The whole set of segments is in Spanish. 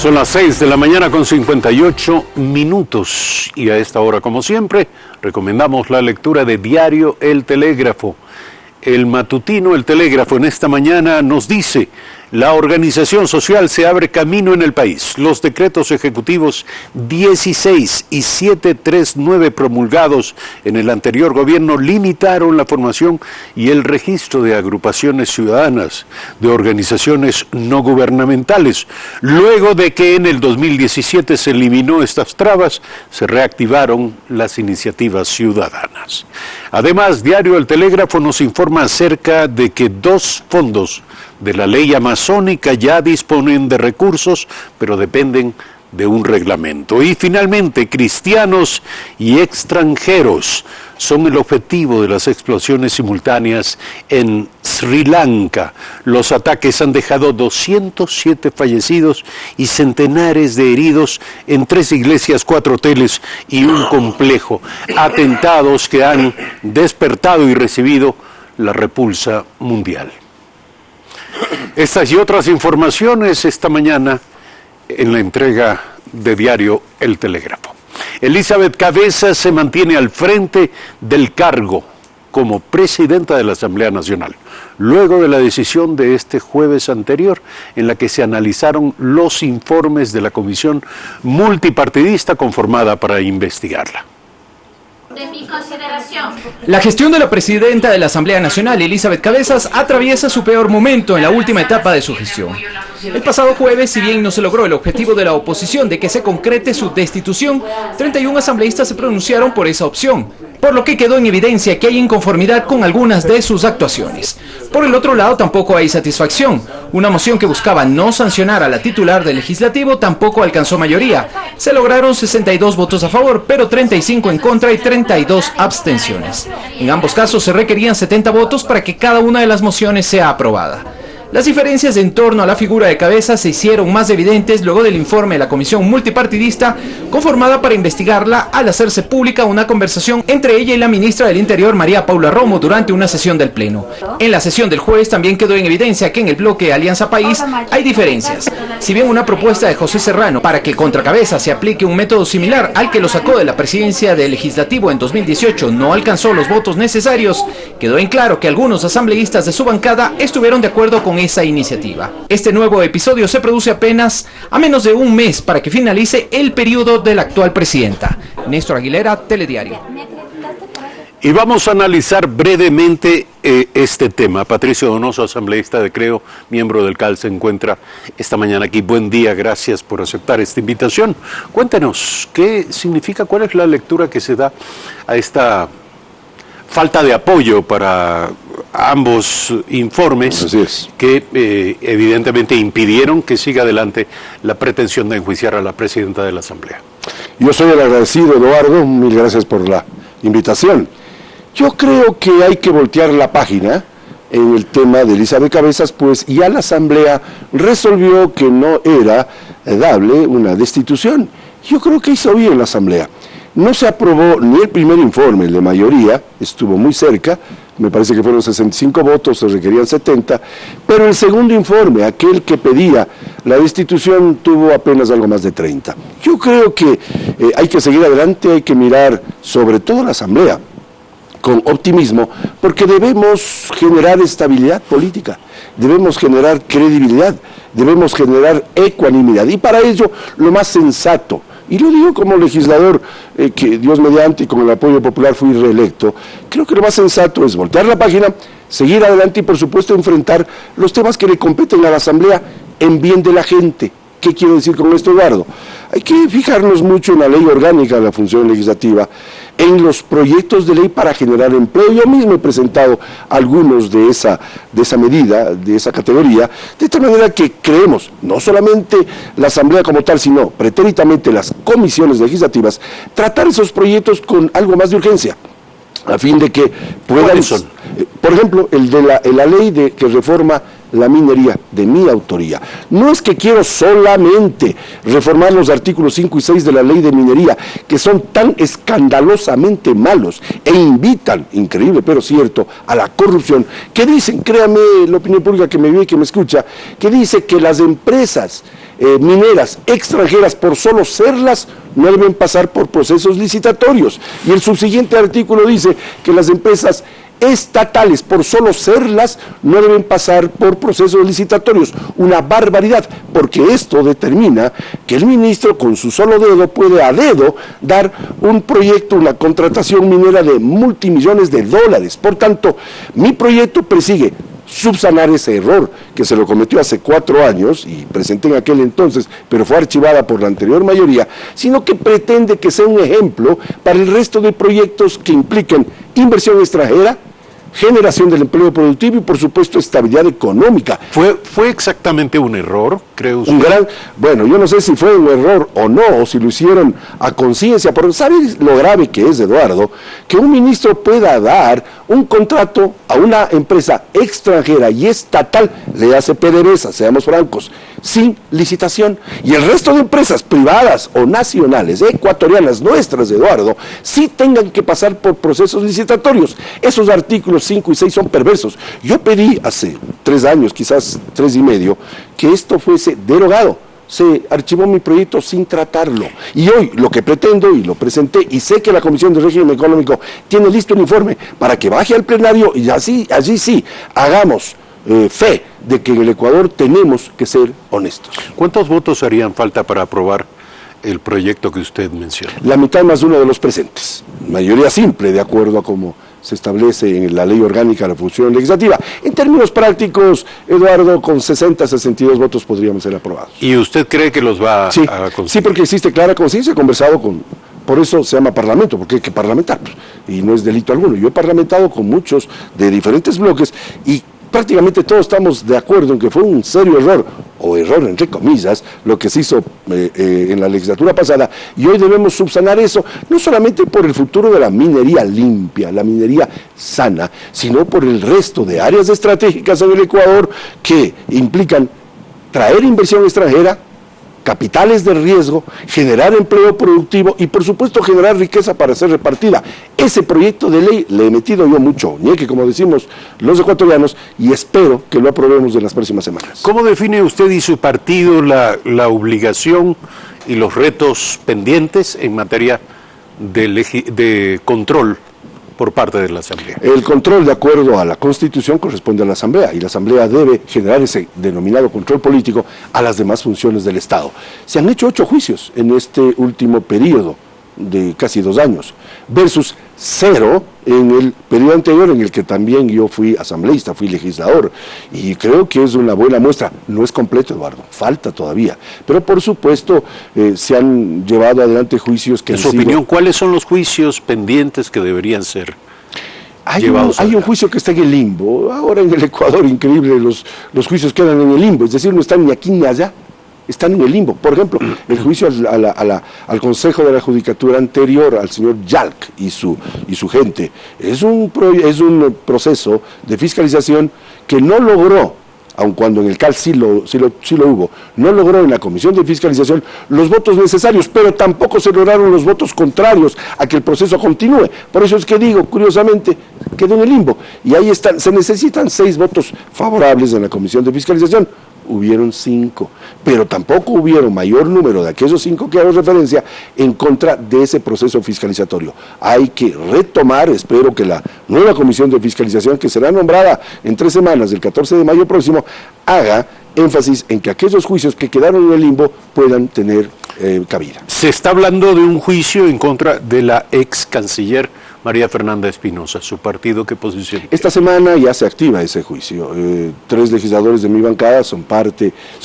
Son las 6 de la mañana con 58 minutos y a esta hora, como siempre, recomendamos la lectura de Diario El Telégrafo. El matutino El Telégrafo en esta mañana nos dice: la organización social se abre camino en el país. Los decretos ejecutivos 16 y 739 promulgados en el anterior gobierno limitaron la formación y el registro de agrupaciones ciudadanas, de organizaciones no gubernamentales. Luego de que en el 2017 se eliminó estas trabas, se reactivaron las iniciativas ciudadanas. Además, Diario El Telégrafo nos informa acerca de que 2 fondos de la ley amazónica ya disponen de recursos, pero dependen de un reglamento. Y finalmente, cristianos y extranjeros son el objetivo de las explosiones simultáneas en Sri Lanka. Los ataques han dejado 207 fallecidos y centenares de heridos en 3 iglesias, 4 hoteles y un complejo. Atentados que han despertado y recibido la repulsa mundial. Estas y otras informaciones esta mañana en la entrega de Diario El Telégrafo. Elizabeth Cabezas se mantiene al frente del cargo como presidenta de la Asamblea Nacional, luego de la decisión de este jueves anterior en la que se analizaron los informes de la comisión multipartidista conformada para investigarla. De mi consideración. La gestión de la presidenta de la Asamblea Nacional, Elizabeth Cabezas, atraviesa su peor momento en la última etapa de su gestión. El pasado jueves, si bien no se logró el objetivo de la oposición de que se concrete su destitución, 31 asambleístas se pronunciaron por esa opción, por lo que quedó en evidencia que hay inconformidad con algunas de sus actuaciones. Por el otro lado, tampoco hay satisfacción. Una moción que buscaba no sancionar a la titular del Legislativo tampoco alcanzó mayoría. Se lograron 62 votos a favor, pero 35 en contra y 32 abstenciones. En ambos casos se requerían 70 votos para que cada una de las mociones sea aprobada. Las diferencias en torno a la figura de Cabezas se hicieron más evidentes luego del informe de la comisión multipartidista conformada para investigarla al hacerse pública una conversación entre ella y la ministra del Interior, María Paula Romo, durante una sesión del Pleno. En la sesión del jueves también quedó en evidencia que en el bloque Alianza País hay diferencias. Si bien una propuesta de José Serrano para que contra Cabezas se aplique un método similar al que lo sacó de la presidencia del Legislativo en 2018 no alcanzó los votos necesarios, quedó en claro que algunos asambleístas de su bancada estuvieron de acuerdo con esa iniciativa. Este nuevo episodio se produce apenas a menos de un mes para que finalice el periodo de la actual presidenta. Néstor Aguilera, Telediario. Y vamos a analizar brevemente este tema. Patricio Donoso, asambleísta de Creo, miembro del CAL, se encuentra esta mañana aquí. Buen día, gracias por aceptar esta invitación. Cuéntenos, ¿qué significa, cuál es la lectura que se da a esta falta de apoyo para ambos informes que evidentemente impidieron que siga adelante la pretensión de enjuiciar a la presidenta de la Asamblea? Yo soy el agradecido, Eduardo, mil gracias por la invitación. Yo creo que hay que voltear la página en el tema de Elizabeth Cabezas, pues ya la Asamblea resolvió que no era dable una destitución. Yo creo que hizo bien la Asamblea. No se aprobó ni el primer informe, el de mayoría, estuvo muy cerca, me parece que fueron 65 votos, se requerían 70, pero el segundo informe, aquel que pedía la destitución, tuvo apenas algo más de 30. Yo creo que hay que seguir adelante, hay que mirar sobre todo la Asamblea con optimismo, porque debemos generar estabilidad política, debemos generar credibilidad, debemos generar ecuanimidad, y para ello lo más sensato, y lo digo como legislador que Dios mediante y con el apoyo popular fui reelecto, creo que lo más sensato es voltear la página, seguir adelante y por supuesto enfrentar los temas que le competen a la Asamblea en bien de la gente. ¿Qué quiero decir con esto, Eduardo? Hay que fijarnos mucho en la ley orgánica de la función legislativa, en los proyectos de ley para generar empleo. Yo mismo he presentado algunos de esa medida, de esa categoría, de tal manera que creemos, no solamente la Asamblea como tal, sino pretérитamente las comisiones legislativas, tratar esos proyectos con algo más de urgencia, a fin de que puedan... ¿Cuáles son? Por ejemplo, el de la ley que reforma la minería de mi autoría. No es que quiero solamente reformar los artículos 5 y 6 de la ley de minería, que son tan escandalosamente malos e invitan, increíble pero cierto, a la corrupción, que dicen, créame la opinión pública que me ve y que me escucha, que dice que las empresas mineras extranjeras, por solo serlas, no deben pasar por procesos licitatorios. Y el subsiguiente artículo dice que las empresas estatales, por solo serlas, no deben pasar por procesos licitatorios. Una barbaridad, porque esto determina que el ministro con su solo dedo puede a dedo dar un proyecto, una contratación minera de multimillones de dólares. Por tanto, mi proyecto persigue subsanar ese error que se lo cometió hace 4 años y presenté en aquel entonces, pero fue archivada por la anterior mayoría, sino que pretende que sea un ejemplo para el resto de proyectos que impliquen inversión extranjera, generación del empleo productivo y por supuesto estabilidad económica. ¿Fue exactamente un error, cree usted? Bueno, yo no sé si fue un error o no, o si lo hicieron a conciencia, pero ¿sabes lo grave que es, Eduardo? Que un ministro pueda dar un contrato a una empresa extranjera y estatal, le hace PDVSA, seamos francos, sin licitación, y el resto de empresas privadas o nacionales, ecuatorianas nuestras, Eduardo, sí tengan que pasar por procesos licitatorios. Esos artículos 5 y 6 son perversos. Yo pedí hace 3 años, quizás 3 y medio, que esto fuese derogado. Se archivó mi proyecto sin tratarlo. Y hoy lo que pretendo, y lo presenté, y sé que la Comisión de Régimen Económico tiene listo un informe para que baje al plenario y allí sí hagamos fe de que en el Ecuador tenemos que ser honestos. ¿Cuántos votos harían falta para aprobar el proyecto que usted menciona? La mitad más uno de los presentes. Mayoría simple, de acuerdo a cómo se establece en la ley orgánica de la función legislativa. En términos prácticos, Eduardo, con 60-62 votos podríamos ser aprobados. ¿Y usted cree que los va a conseguir? Sí, porque existe clara conciencia, he conversado por eso se llama parlamento, porque hay que parlamentar, y no es delito alguno. Yo he parlamentado con muchos de diferentes bloques y prácticamente todos estamos de acuerdo en que fue un serio error, o error entre comillas, lo que se hizo en la legislatura pasada, y hoy debemos subsanar eso, no solamente por el futuro de la minería limpia, la minería sana, sino por el resto de áreas estratégicas en el Ecuador que implican traer inversión extranjera, capitales de riesgo, generar empleo productivo y por supuesto generar riqueza para ser repartida. Ese proyecto de ley le he metido yo mucho ñeque, como decimos los ecuatorianos, y espero que lo aprobemos en las próximas semanas. ¿Cómo define usted y su partido la obligación y los retos pendientes en materia de control por parte de la Asamblea? El control, de acuerdo a la Constitución, corresponde a la Asamblea, y la Asamblea debe generar ese denominado control político a las demás funciones del Estado. Se han hecho 8 juicios en este último periodo de casi 2 años, versus 0 en el periodo anterior, en el que también yo fui asambleísta, fui legislador, y creo que es una buena muestra. No es completo, Eduardo, falta todavía, pero por supuesto se han llevado adelante juicios que... En su opinión, ¿cuáles son los juicios pendientes que deberían ser llevados? Hay un juicio que está en el limbo. Ahora en el Ecuador, increíble, los juicios quedan en el limbo, es decir, no están ni aquí ni allá, están en el limbo. Por ejemplo, el juicio al Consejo de la Judicatura anterior, al señor Yalc y su gente, es un proceso de fiscalización que no logró, aun cuando en el CAL sí lo hubo, no logró en la Comisión de Fiscalización los votos necesarios, pero tampoco se lograron los votos contrarios a que el proceso continúe. Por eso es que digo, curiosamente, quedó en el limbo. Y ahí están, se necesitan 6 votos favorables en la Comisión de Fiscalización. Hubieron 5, pero tampoco hubieron mayor número de aquellos 5 que hago referencia en contra de ese proceso fiscalizatorio. Hay que retomar, espero que la nueva comisión de fiscalización, que será nombrada en 3 semanas, el 14 de mayo próximo, haga énfasis en que aquellos juicios que quedaron en el limbo puedan tener cabida. Se está hablando de un juicio en contra de la ex canciller María Fernanda Espinosa. ¿Su partido qué posición tiene? Esta semana ya se activa ese juicio. 3 legisladores de mi bancada son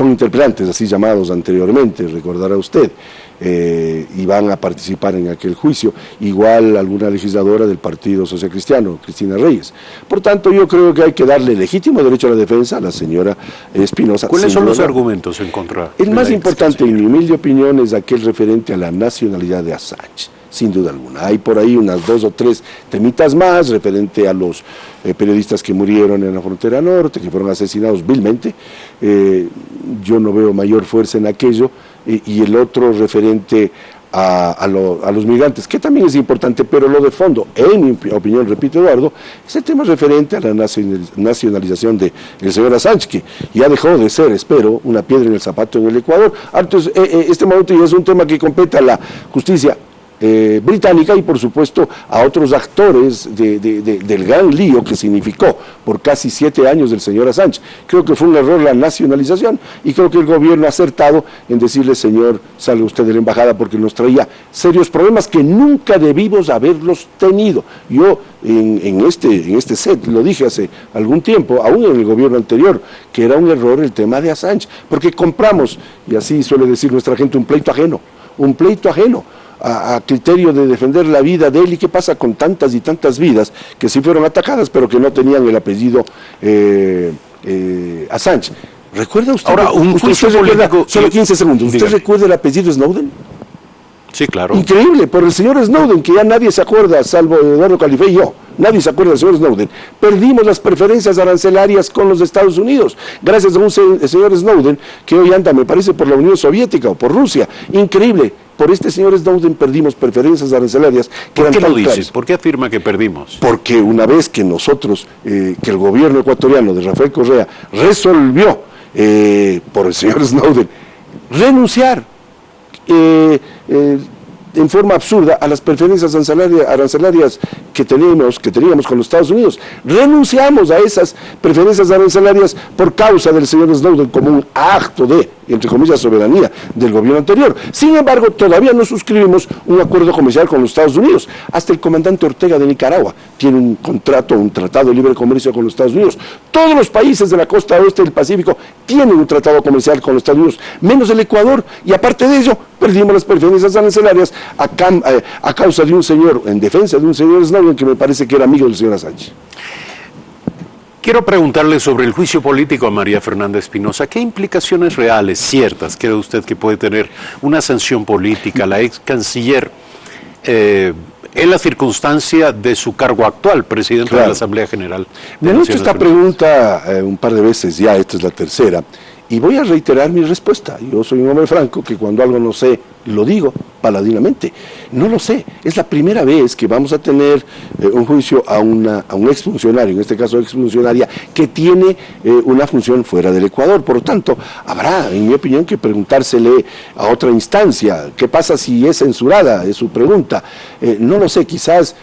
interpelantes, así llamados anteriormente, recordará usted, y van a participar en aquel juicio. Igual alguna legisladora del Partido Social Cristiano, Cristina Reyes. Por tanto, yo creo que hay que darle legítimo derecho a la defensa a la señora Espinosa. ¿Cuáles son los argumentos en contra? El más importante, en mi humilde opinión, es aquel referente a la nacionalidad de Assange. sin duda alguna. Hay por ahí unas 2 o 3 temitas más referente a los periodistas que murieron en la frontera norte, que fueron asesinados vilmente. Yo no veo mayor fuerza en aquello, y el otro referente a los migrantes, que también es importante, pero lo de fondo, en mi opinión, repito, Eduardo, es el tema referente a la nacionalización del señor Assange, que ya dejó de ser, espero, una piedra en el zapato en el Ecuador. Entonces, este momento ya es un tema que compete a la justicia británica y por supuesto a otros actores del gran lío que significó por casi 7 años del señor Assange. Creo que fue un error la nacionalización y creo que el gobierno ha acertado en decirle: señor, salga usted de la embajada, porque nos traía serios problemas que nunca debimos haberlos tenido. Yo en este set lo dije hace algún tiempo, aún en el gobierno anterior, que era un error el tema de Assange, porque compramos, y así suele decir nuestra gente, un pleito ajeno a criterio de defender la vida de él. ¿Y qué pasa con tantas y tantas vidas que sí fueron atacadas, pero que no tenían el apellido Assange? ¿Recuerda usted? Ahora, un juicio político... Solo 15 segundos. ¿Usted recuerda el apellido Snowden? Sí, claro. Increíble, por el señor Snowden, que ya nadie se acuerda, salvo Eduardo Califé y yo. Nadie se acuerda del señor Snowden. Perdimos las preferencias arancelarias con los Estados Unidos, gracias a un señor Snowden que hoy anda, me parece, por la Unión Soviética o por Rusia. Increíble. Por este señor Snowden perdimos preferencias arancelarias que eran tan claras. ¿Por qué lo dice? ¿Por qué afirma que perdimos? Porque una vez que nosotros, que el gobierno ecuatoriano de Rafael Correa resolvió, por el señor Snowden, renunciar en forma absurda a las preferencias arancelarias que teníamos con los Estados Unidos. Renunciamos a esas preferencias arancelarias por causa del señor Snowden, como un acto de, entre comillas, soberanía del gobierno anterior. Sin embargo, todavía no suscribimos un acuerdo comercial con los Estados Unidos. Hasta el comandante Ortega de Nicaragua tiene un tratado de libre comercio con los Estados Unidos. Todos los países de la costa oeste del Pacífico tienen un tratado comercial con los Estados Unidos, menos el Ecuador, y aparte de ello, perdimos las preferencias arancelarias a causa de un señor, en defensa de un señor Snowden que me parece que era amigo del señor Assange. Quiero preguntarle sobre el juicio político a María Fernanda Espinosa. ¿Qué implicaciones reales, ciertas, cree usted que puede tener una sanción política, la ex canciller, en la circunstancia de su cargo actual, presidente de la Asamblea General? Me han hecho esta pregunta un par de veces ya, esta es la tercera, y voy a reiterar mi respuesta. Yo soy un hombre franco que cuando algo no sé, lo digo paladinamente. No lo sé. Es la primera vez que vamos a tener un juicio a un exfuncionario, en este caso exfuncionaria, que tiene una función fuera del Ecuador. Por lo tanto, habrá, en mi opinión, que preguntársele a otra instancia. ¿Qué pasa si es censurada? Es su pregunta. No lo sé, quizás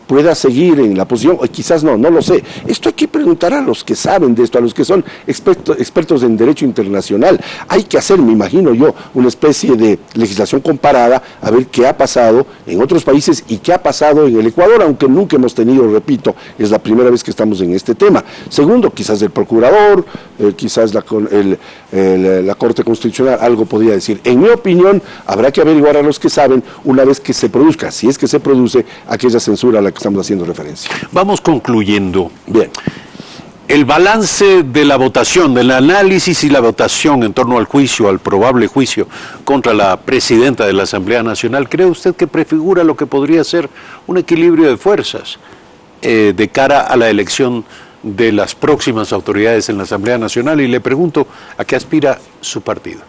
pueda seguir en la posición, o quizás no lo sé. Esto hay que preguntar a los que saben de esto, a los que son expertos en derecho internacional. Hay que hacer, me imagino yo, una especie de legislación comparada, a ver qué ha pasado en otros países y qué ha pasado en el Ecuador, aunque nunca hemos tenido, repito, es la primera vez que estamos en este tema. Segundo, quizás el procurador, quizás la Corte Constitucional algo podría decir. En mi opinión, habrá que averiguar a los que saben una vez que se produzca, si es que se produce, aquella censura a la que estamos haciendo referencia. Vamos concluyendo. Bien. El balance de la votación, del análisis y la votación en torno al juicio, al probable juicio contra la presidenta de la Asamblea Nacional, ¿cree usted que prefigura lo que podría ser un equilibrio de fuerzas de cara a la elección de las próximas autoridades en la Asamblea Nacional? Y le pregunto, ¿a qué aspira su partido?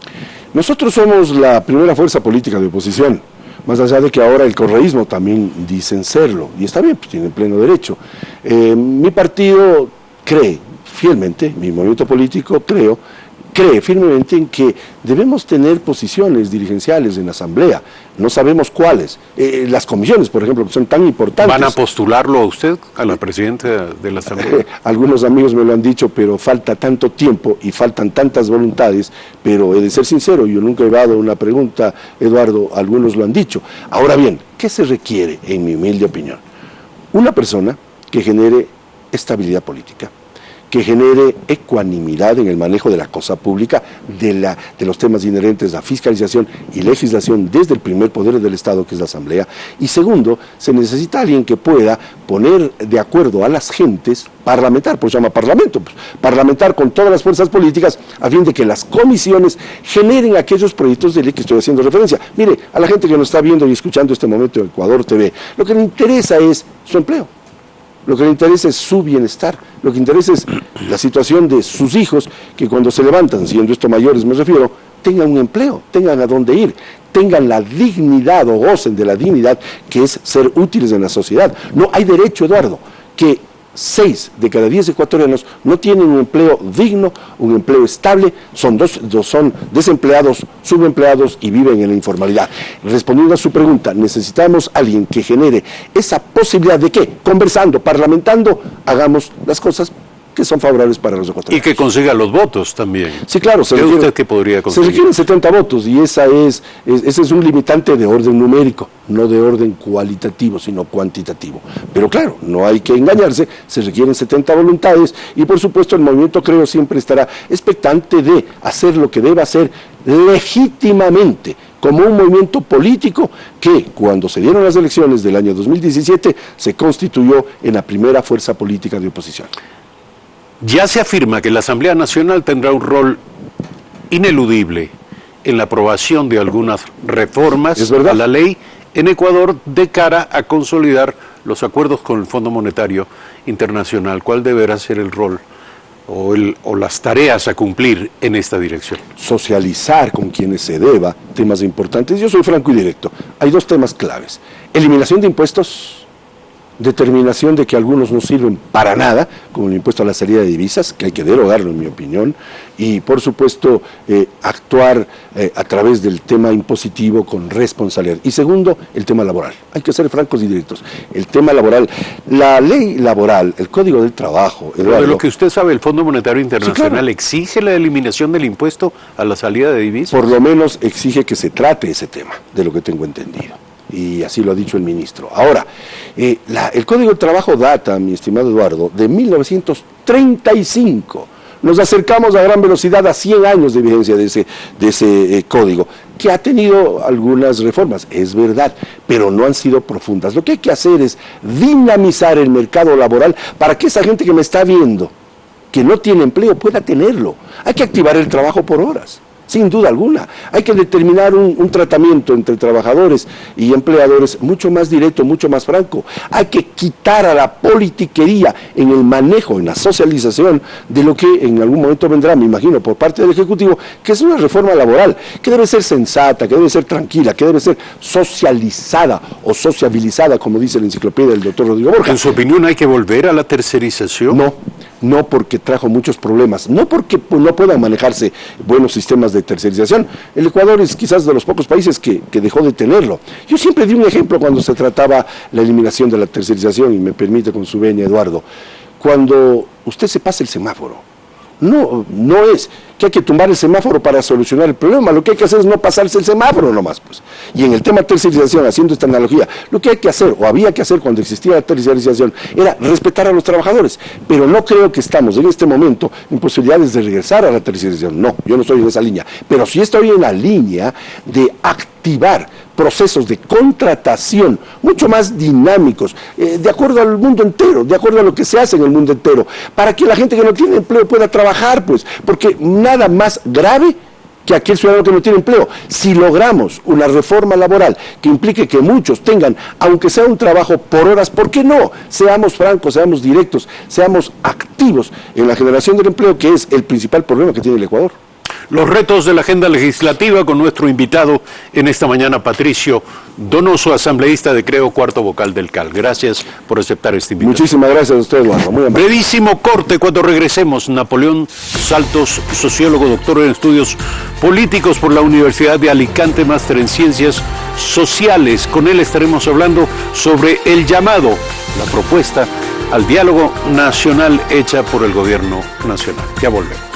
Nosotros somos la primera fuerza política de oposición, más allá de que ahora el correísmo también dicen serlo, y está bien, pues tienen pleno derecho. Mi partido cree fielmente, mi movimiento político cree firmemente en que debemos tener posiciones dirigenciales en la Asamblea. No sabemos cuáles. Las comisiones, por ejemplo, que son tan importantes. ¿Van a postularlo a usted, a la presidenta de la Asamblea? Algunos amigos me lo han dicho, pero falta tanto tiempo y faltan tantas voluntades, pero he de ser sincero, yo nunca he dado una pregunta, Eduardo, algunos lo han dicho. Ahora bien, ¿qué se requiere, en mi humilde opinión? Una persona que genere estabilidad política, que genere ecuanimidad en el manejo de la cosa pública, de los temas inherentes a fiscalización y legislación desde el primer poder del Estado, que es la Asamblea. Y segundo, se necesita alguien que pueda poner de acuerdo a las gentes, parlamentar, pues se llama parlamento, pues, parlamentar con todas las fuerzas políticas, a fin de que las comisiones generen aquellos proyectos de ley que estoy haciendo referencia. Mire, a la gente que nos está viendo y escuchando este momento en Ecuador TV, lo que le interesa es su empleo. Lo que le interesa es su bienestar, lo que interesa es la situación de sus hijos, que cuando se levantan, siendo esto mayores me refiero, tengan un empleo, tengan a dónde ir, tengan la dignidad o gocen de la dignidad que es ser útiles en la sociedad. No hay derecho, Eduardo, que 6 de cada 10 ecuatorianos no tienen un empleo digno, un empleo estable, son desempleados, subempleados y viven en la informalidad. Respondiendo a su pregunta, necesitamos alguien que genere esa posibilidad de que, conversando, parlamentando, hagamos las cosas que son favorables para los ecuatorianos. Y que consiga los votos también. Sí, claro. ¿Cree usted que podría conseguir? Se requieren 70 votos y ese es un limitante de orden numérico, no de orden cualitativo, sino cuantitativo. Pero claro, no hay que engañarse, se requieren 70 voluntades y por supuesto el movimiento, creo, siempre estará expectante de hacer lo que deba hacer legítimamente, como un movimiento político que, cuando se dieron las elecciones del año 2017, se constituyó en la primera fuerza política de oposición. Ya se afirma que la Asamblea Nacional tendrá un rol ineludible en la aprobación de algunas reformas a la ley en Ecuador de cara a consolidar los acuerdos con el Fondo Monetario Internacional. ¿Cuál deberá ser el rol o las tareas a cumplir en esta dirección? Socializar con quienes se deba temas importantes. Yo soy franco y directo. Hay 2 temas claves. Eliminación de impuestos, determinación de que algunos no sirven para nada, como el impuesto a la salida de divisas, que hay que derogarlo en mi opinión, y por supuesto actuar a través del tema impositivo con responsabilidad. Y segundo, el tema laboral. Hay que ser francos y directos. El tema laboral, la ley laboral, el Código del Trabajo, Eduardo, de lo que usted sabe, el Fondo Monetario Internacional, sí, claro, exige la eliminación del impuesto a la salida de divisas. Por lo menos exige que se trate ese tema, de lo que tengo entendido. Y así lo ha dicho el ministro. Ahora, el Código de Trabajo data, mi estimado Eduardo, de 1935. Nos acercamos a gran velocidad a 100 años de vigencia de ese código, que ha tenido algunas reformas, es verdad, pero no han sido profundas. Lo que hay que hacer es dinamizar el mercado laboral para que esa gente que me está viendo, que no tiene empleo, pueda tenerlo. Hay que activar el trabajo por horas. Sin duda alguna, hay que determinar un tratamiento entre trabajadores y empleadores mucho más directo, mucho más franco. Hay que quitar a la politiquería en el manejo, en la socialización de lo que en algún momento vendrá, me imagino, por parte del Ejecutivo, que es una reforma laboral, que debe ser sensata, que debe ser tranquila, que debe ser socializada o sociabilizada, como dice la enciclopedia del doctor Rodrigo Borja. ¿En su opinión hay que volver a la tercerización? No porque trajo muchos problemas, no porque no puedan manejarse buenos sistemas de tercerización. El Ecuador es quizás de los pocos países que dejó de tenerlo. Yo siempre di un ejemplo cuando se trataba la eliminación de la tercerización, y me permite con su venia, Eduardo. Cuando usted se pasa el semáforo, no es que hay que tumbar el semáforo para solucionar el problema, lo que hay que hacer es no pasarse el semáforo nomás, pues. Y en el tema tercerización, haciendo esta analogía, lo que hay que hacer, o había que hacer cuando existía la tercerización, era respetar a los trabajadores, pero no creo que estamos en este momento en posibilidades de regresar a la tercerización. No, yo no estoy en esa línea, pero sí estoy en la línea de activar procesos de contratación mucho más dinámicos, de acuerdo al mundo entero, de acuerdo a lo que se hace en el mundo entero, para que la gente que no tiene empleo pueda trabajar, pues, porque nada más grave que aquel ciudadano que no tiene empleo. Si logramos una reforma laboral que implique que muchos tengan, aunque sea un trabajo por horas, ¿por qué no? Seamos francos, seamos directos, seamos activos en la generación del empleo, que es el principal problema que tiene el Ecuador. Los retos de la agenda legislativa con nuestro invitado en esta mañana, Patricio Donoso, asambleísta de Creo, cuarto vocal del CAL. Gracias por aceptar esta invitación. Muchísimas gracias a usted, Eduardo. Muy amable. Brevísimo corte cuando regresemos. Napoleón Saltos, sociólogo, doctor en estudios políticos por la Universidad de Alicante, máster en ciencias sociales. Con él estaremos hablando sobre el llamado, la propuesta al diálogo nacional hecha por el gobierno nacional. Ya volvemos.